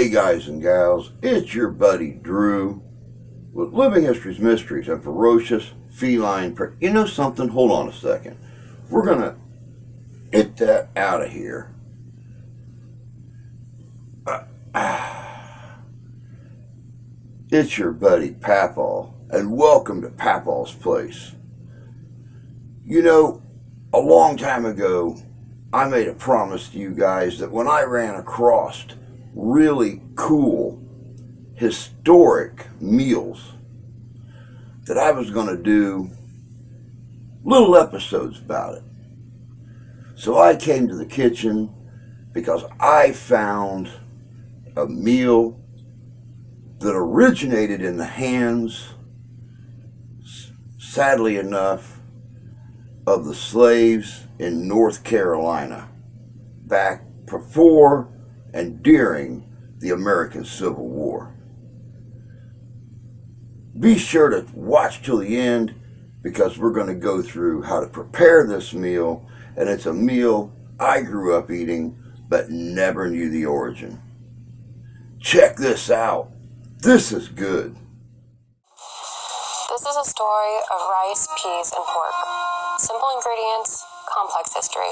Hey guys and gals, it's your buddy Drew with Living History's Mysteries and Ferocious Feline. You know something? Hold on a second. We're gonna get that out of here. It's your buddy Papaw, and welcome to Papaw's Place. You know, a long time ago, I made a promise to you guys that when I ran across really cool, historic meals, that I was going to do little episodes about it. So I came to the kitchen because I found a meal that originated in the hands, sadly enough, of the slaves in North Carolina back before and during the American Civil War. Be sure to watch till the end because we're going to go through how to prepare this meal, and it's a meal I grew up eating but never knew the origin. Check this out. This is good. This is a story of rice, peas, and pork. Simple ingredients, complex history.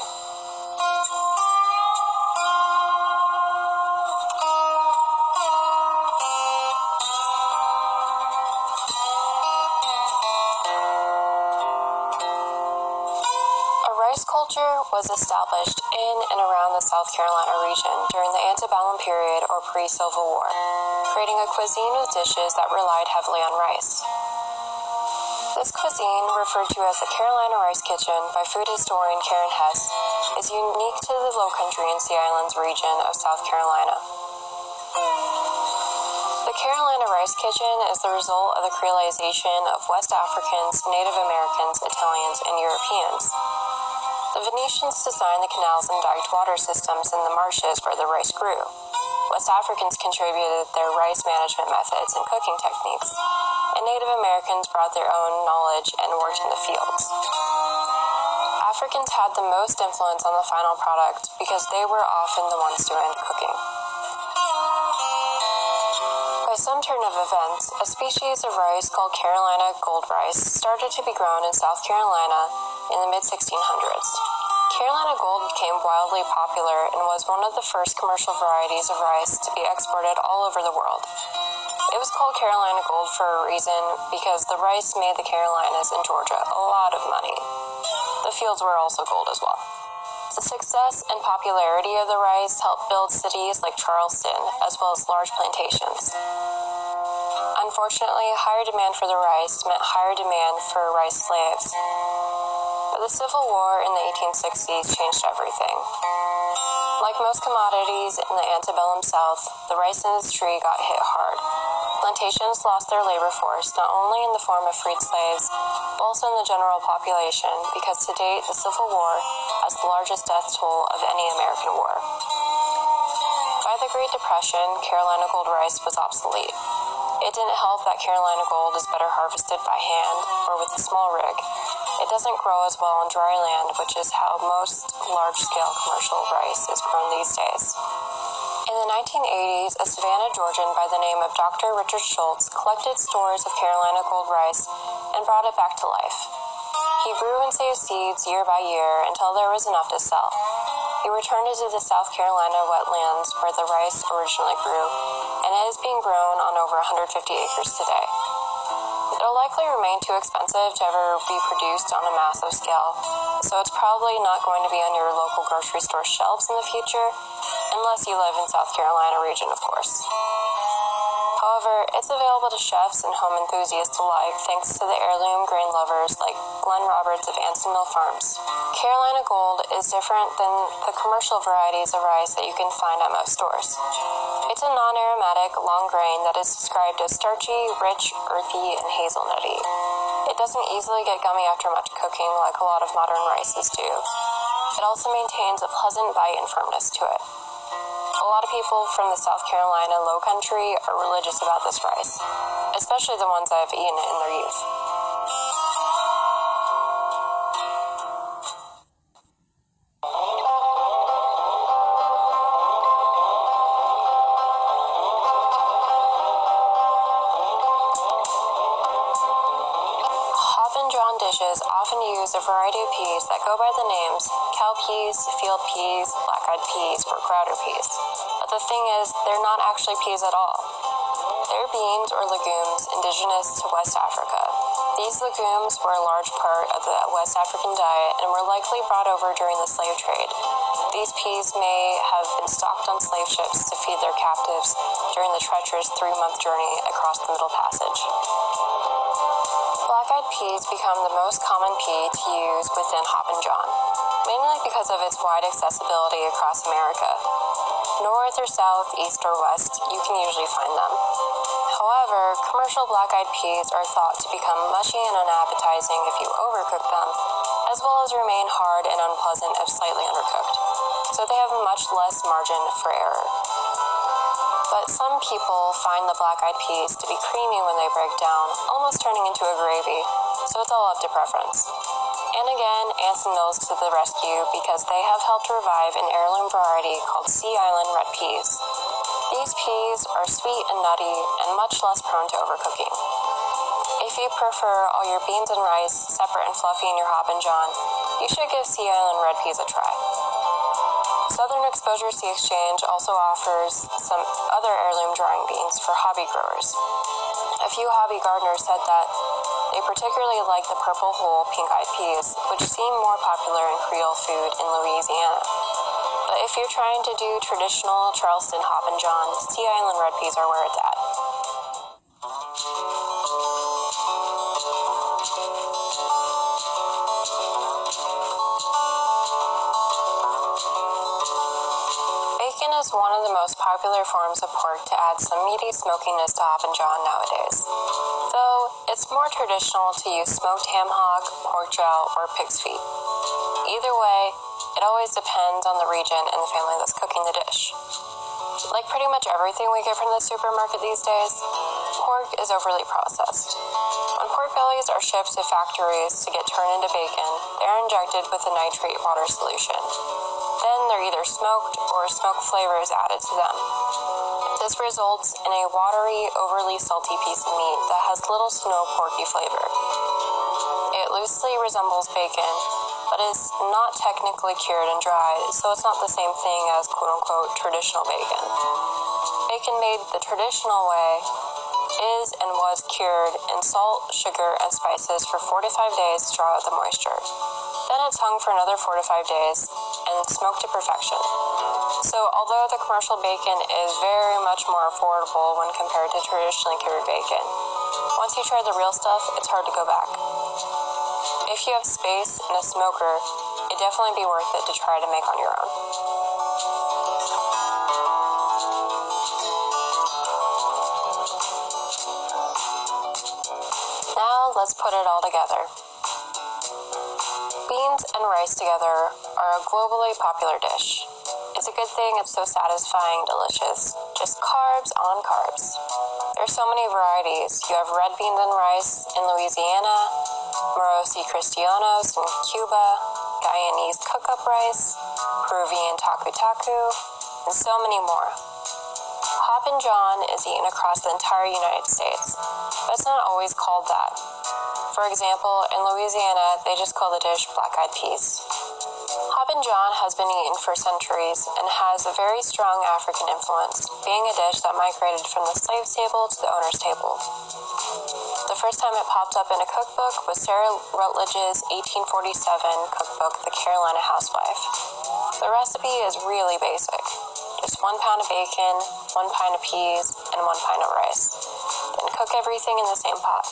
Rice culture was established in and around the South Carolina region during the antebellum period or pre-Civil War, creating a cuisine with dishes that relied heavily on rice. This cuisine, referred to as the Carolina Rice Kitchen by food historian Karen Hess, is unique to the Lowcountry and Sea Islands region of South Carolina. The Carolina Rice Kitchen is the result of the creolization of West Africans, Native Americans, Italians, and Europeans. The Venetians designed the canals and diked water systems in the marshes where the rice grew. West Africans contributed their rice management methods and cooking techniques, and Native Americans brought their own knowledge and worked in the fields. Africans had the most influence on the final product because they were often the ones doing the cooking. By some turn of events, a species of rice called Carolina gold rice started to be grown in South Carolina in the mid-1600s. Carolina gold became wildly popular and was one of the first commercial varieties of rice to be exported all over the world. It was called Carolina gold for a reason because the rice made the Carolinas and Georgia a lot of money. The fields were also gold as well. The success and popularity of the rice helped build cities like Charleston, as well as large plantations. Unfortunately, higher demand for the rice meant higher demand for rice slaves. But the Civil War in the 1860s changed everything. Like most commodities in the antebellum South, the rice industry got hit hard. Plantations lost their labor force not only in the form of freed slaves, but also in the general population, because to date, the Civil War has the largest death toll of any American war. By the Great Depression, Carolina gold rice was obsolete. It didn't help that Carolina gold is better harvested by hand or with a small rig. It doesn't grow as well on dry land, which is how most large-scale commercial rice is grown these days. In the 1980s, a Savannah Georgian by the name of Dr. Richard Schultz collected stores of Carolina gold rice and brought it back to life. He grew and saved seeds year by year until there was enough to sell. He returned it to the South Carolina wetlands where the rice originally grew, and it is being grown on over 150 acres today. It'll likely remain too expensive to ever be produced on a massive scale, so it's probably not going to be on your local grocery store shelves in the future, unless you live in South Carolina region, of course. However, it's available to chefs and home enthusiasts alike thanks to the heirloom grain lovers like Glenn Roberts of Ansonville Farms. Carolina gold is different than the commercial varieties of rice that you can find at most stores. It's a non-aromatic, long grain that is described as starchy, rich, earthy, and hazelnutty. It doesn't easily get gummy after much cooking like a lot of modern rices do. It also maintains a pleasant bite and firmness to it. A lot of people from the South Carolina Lowcountry are religious about this rice, especially the ones that have eaten it in their youth. often use a variety of peas that go by the names cow peas, field peas, black-eyed peas, or grouter peas. But the thing is, they're not actually peas at all. They're beans or legumes indigenous to West Africa. These legumes were a large part of the West African diet and were likely brought over during the slave trade. These peas may have been stocked on slave ships to feed their captives during the treacherous 3-month journey across the Middle Passage. Black-eyed peas become the most common pea to use within Hoppin John, mainly because of its wide accessibility across America. North or south, east or west, you can usually find them. However, commercial black-eyed peas are thought to become mushy and unappetizing if you overcook them, as well as remain hard and unpleasant if slightly undercooked, so they have much less margin for error. But some people find the black-eyed peas to be creamy when they break down, almost turning into a gravy, so it's all up to preference. And again, ants and mills to the rescue because they have helped revive an heirloom variety called Sea Island red peas. These peas are sweet and nutty and much less prone to overcooking. If you prefer all your beans and rice separate and fluffy in your Hoppin John, you should give Sea Island red peas a try. Southern Exposure Sea Exchange also offers some other heirloom drying beans for hobby growers. A few hobby gardeners said that they particularly like the purple whole pink-eyed peas, which seem more popular in Creole food in Louisiana. But if you're trying to do traditional Charleston Hoppin John, Sea Island red peas are where it's at. Bacon is one of the most popular forms of pork to add some meaty smokiness to Hoppin John nowadays. Though it's more traditional to use smoked ham hock, pork jowl, or pig's feet. Either way, it always depends on the region and the family that's cooking the dish. Like pretty much everything we get from the supermarket these days, pork is overly processed. When pork bellies are shipped to factories to get turned into bacon, they're injected with a nitrate water solution. Then they're either smoked or smoke flavors added to them. This results in a watery, overly salty piece of meat that has little to no porky flavor. It loosely resembles bacon, but is not technically cured and dried, so it's not the same thing as quote-unquote traditional bacon. Bacon made the traditional way is and was cured in salt, sugar, and spices for 4 to 5 days to draw out the moisture. Then it's hung for another 4 to 5 days and smoked to perfection. So although the commercial bacon is very much more affordable when compared to traditionally cured bacon, once you try the real stuff, it's hard to go back. If you have space and a smoker, it'd definitely be worth it to try to make on your own. Now let's put it all together. Beans and rice together are a globally popular dish. It's a good thing it's so satisfying, delicious. Just carbs on carbs. There's so many varieties. You have red beans and rice in Louisiana, Morosi Cristianos in Cuba, Guyanese cook-up rice, Peruvian taku-taku, and so many more. Hoppin John is eaten across the entire United States, but it's not always called that. For example, in Louisiana, they just call the dish black-eyed peas. Hoppin John has been eaten for centuries and has a very strong African influence, being a dish that migrated from the slave's table to the owner's table. The first time it popped up in a cookbook was Sarah Rutledge's 1847 cookbook, The Carolina Housewife. The recipe is really basic. Just 1 pound of bacon, 1 pint of peas, and 1 pint of rice. Then cook everything in the same pot.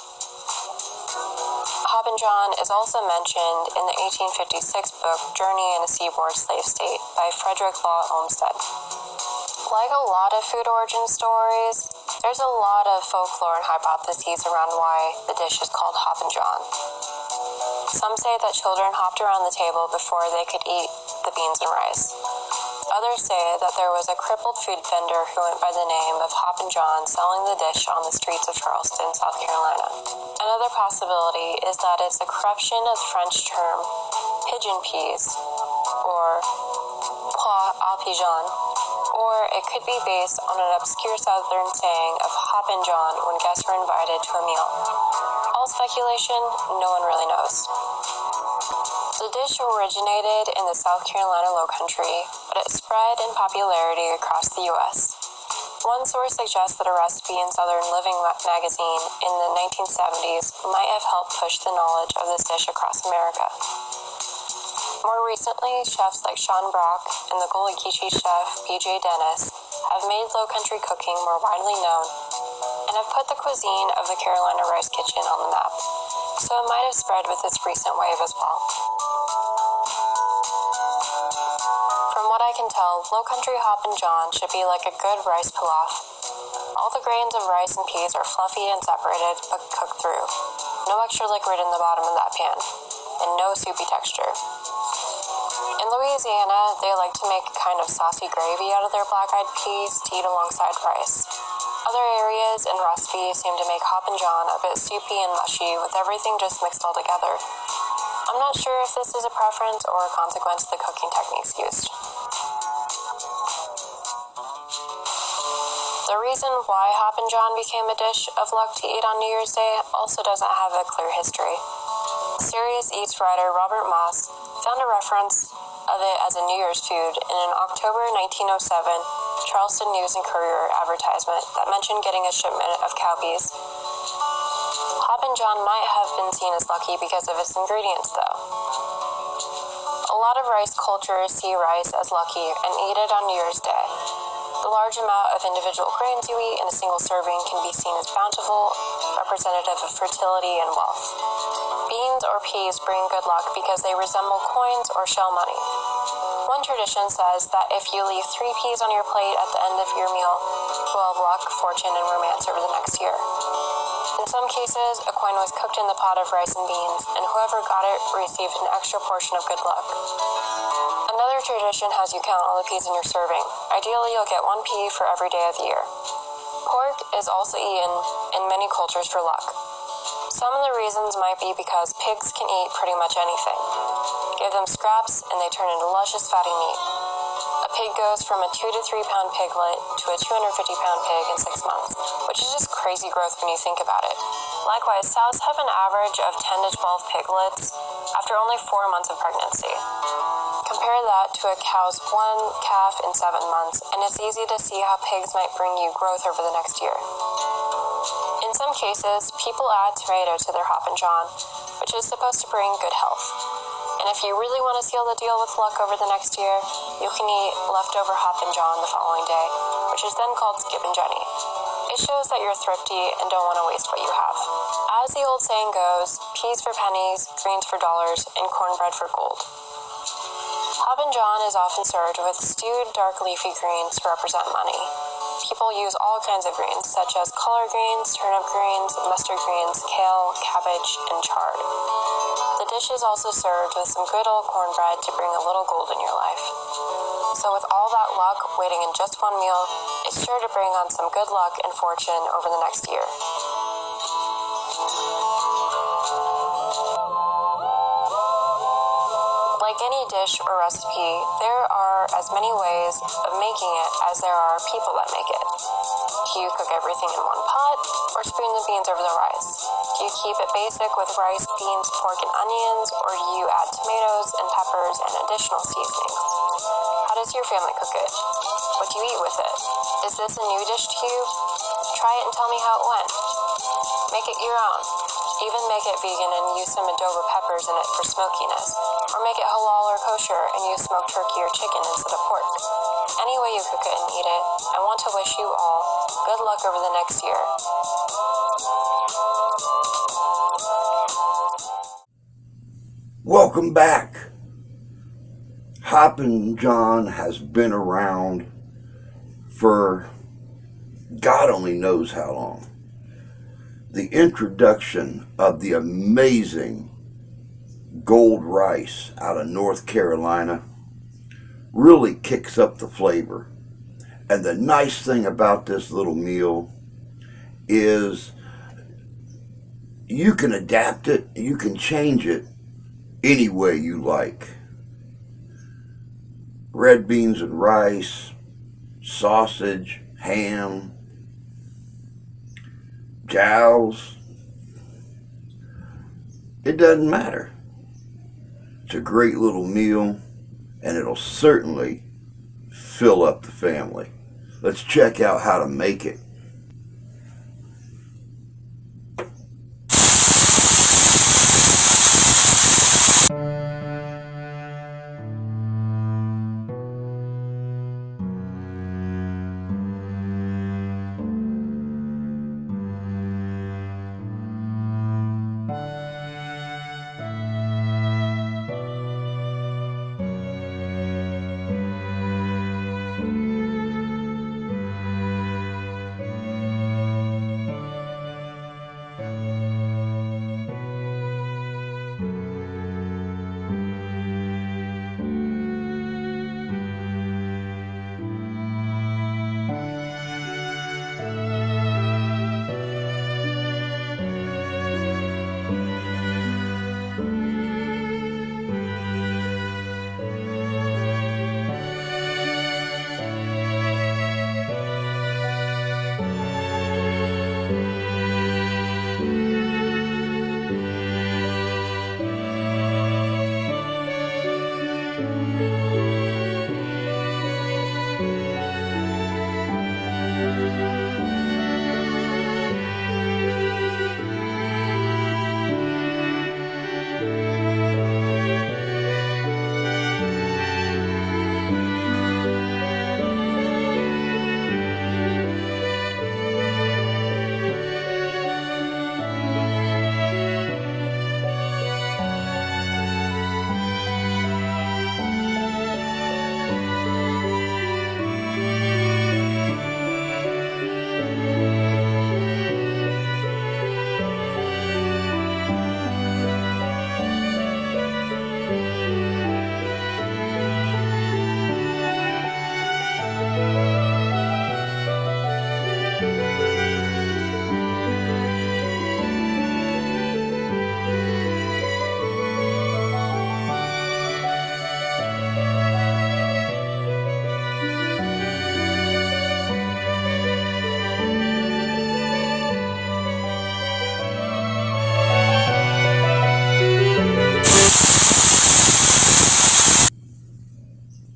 Hoppin John is also mentioned in the 1856 book Journey in a Seaboard Slave State by Frederick Law Olmsted. Like a lot of food origin stories, there's a lot of folklore and hypotheses around why the dish is called Hoppin John. Some say that children hopped around the table before they could eat the beans and rice. Others say that there was a crippled food vendor who went by the name of Hoppin John selling the dish on the streets of Charleston, South Carolina. Another possibility is that it's a corruption of the French term pigeon peas, or pois à pigeon, or it could be based on an obscure Southern saying of Hoppin John when guests were invited to a meal. All speculation, no one really knows. The dish originated in the South Carolina Lowcountry, but it spread in popularity across the U.S. One source suggests that a recipe in Southern Living magazine in the 1970s might have helped push the knowledge of this dish across America. More recently, chefs like Sean Brock and the Gullah-Geechee chef B.J. Dennis have made Lowcountry cooking more widely known and have put the cuisine of the Carolina Rice Kitchen on the map, so it might have spread with this recent wave as well. From what I can tell, Lowcountry Hoppin John should be like a good rice pilaf. All the grains of rice and peas are fluffy and separated, but cooked through. No extra liquid in the bottom of that pan, and no soupy texture. In Louisiana, they like to make a kind of saucy gravy out of their black-eyed peas to eat alongside rice. Other areas and recipes seem to make Hoppin John a bit soupy and mushy, with everything just mixed all together. I'm not sure if this is a preference or a consequence of the cooking techniques used. The reason why Hoppin John became a dish of luck to eat on New Year's Day also doesn't have a clear history. Serious Eats writer Robert Moss found a reference of it as a New Year's food in an October 1907 Charleston News and Courier advertisement that mentioned getting a shipment of cowpeas. Hoppin John might have been seen as lucky because of its ingredients, though. A lot of rice cultures see rice as lucky and eat it on New Year's Day. The large amount of individual grains you eat in a single serving can be seen as bountiful, representative of fertility and wealth. Beans or peas bring good luck because they resemble coins or shell money. One tradition says that if you leave 3 peas on your plate at the end of your meal, you will have luck, fortune, and romance over the next year. In some cases, a coin was cooked in the pot of rice and beans, and whoever got it received an extra portion of good luck. Another tradition has you count all the peas in your serving. Ideally, you'll get 1 pea for every day of the year. Pork is also eaten in many cultures for luck. Some of the reasons might be because pigs can eat pretty much anything. Give them scraps and they turn into luscious fatty meat. A pig goes from a 2 to 3 pound piglet to a 250 pound pig in 6 months, which is just crazy growth when you think about it. Likewise, sows have an average of 10 to 12 piglets after only 4 months of pregnancy. Compare that to a cow's 1 calf in 7 months, and it's easy to see how pigs might bring you growth over the next year. In some cases, people add tomato to their Hoppin John, which is supposed to bring good health. And if you really want to seal the deal with luck over the next year, you can eat leftover Hoppin John the following day, which is then called Skip and Jenny. It shows that you're thrifty and don't want to waste what you have. As the old saying goes, peas for pennies, greens for dollars, and cornbread for gold. Hoppin John is often served with stewed dark leafy greens to represent money. People use all kinds of greens, such as collard greens, turnip greens, mustard greens, kale, cabbage, and chard. The dish is also served with some good old cornbread to bring a little gold in your life. So with all that luck waiting in just one meal, it's sure to bring on some good luck and fortune over the next year. Like any dish or recipe, there are as many ways of making it as there are people that make it. Do you cook everything in one pot, or spoon the beans over the rice? Do you keep it basic with rice, beans, pork, and onions, or do you add tomatoes and peppers and additional seasonings? How does your family cook it? What do you eat with it? Is this a new dish to you? Try it and tell me how it went. Make it your own. Even make it vegan and use some adobo peppers in it for smokiness. Or make it halal or kosher and use smoked turkey or chicken instead of pork. Any way you cook it and eat it, I want to wish you all good luck over the next year. Welcome back. Hoppin John has been around for God only knows how long. The introduction of the amazing gold rice out of North Carolina really kicks up the flavor. And the nice thing about this little meal is you can adapt it, you can change it any way you like. Red beans and rice, sausage, ham, jowls, it doesn't matter. It's a great little meal, and it'll certainly fill up the family. Let's check out how to make it.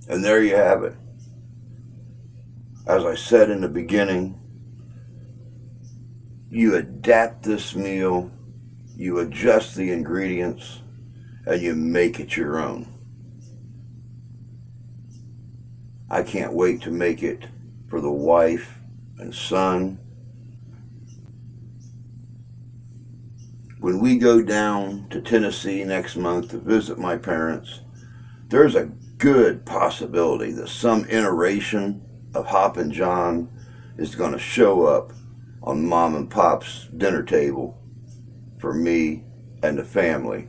And there you have it. As I said in the beginning, you adapt this meal, you adjust the ingredients, and you make it your own. I can't wait to make it for the wife and son. When we go down to Tennessee next month to visit my parents, there's a good possibility that some iteration of Hoppin John is going to show up on Mom and Pop's dinner table for me and the family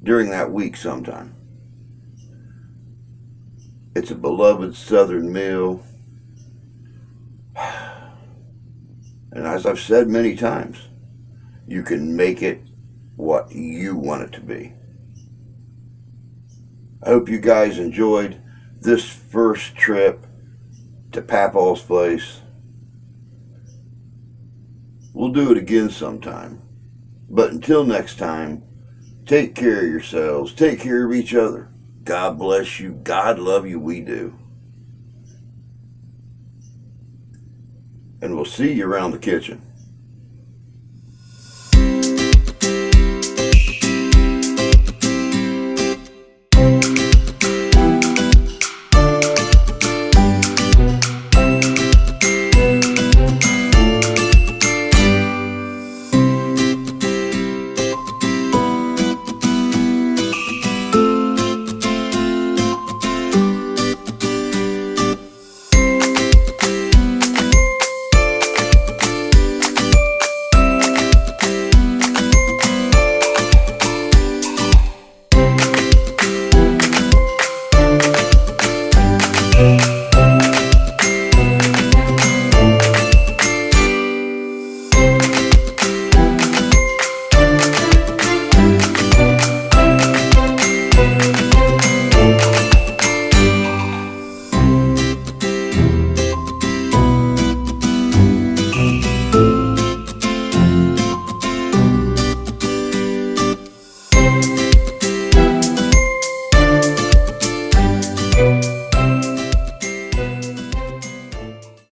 during that week sometime. It's a beloved Southern meal, and as I've said many times, you can make it what you want it to be. I hope you guys enjoyed this first trip to Papaw's place. We'll do it again sometime. But until next time, take care of yourselves. Take care of each other. God bless you. God love you. We do. And we'll see you around the kitchen.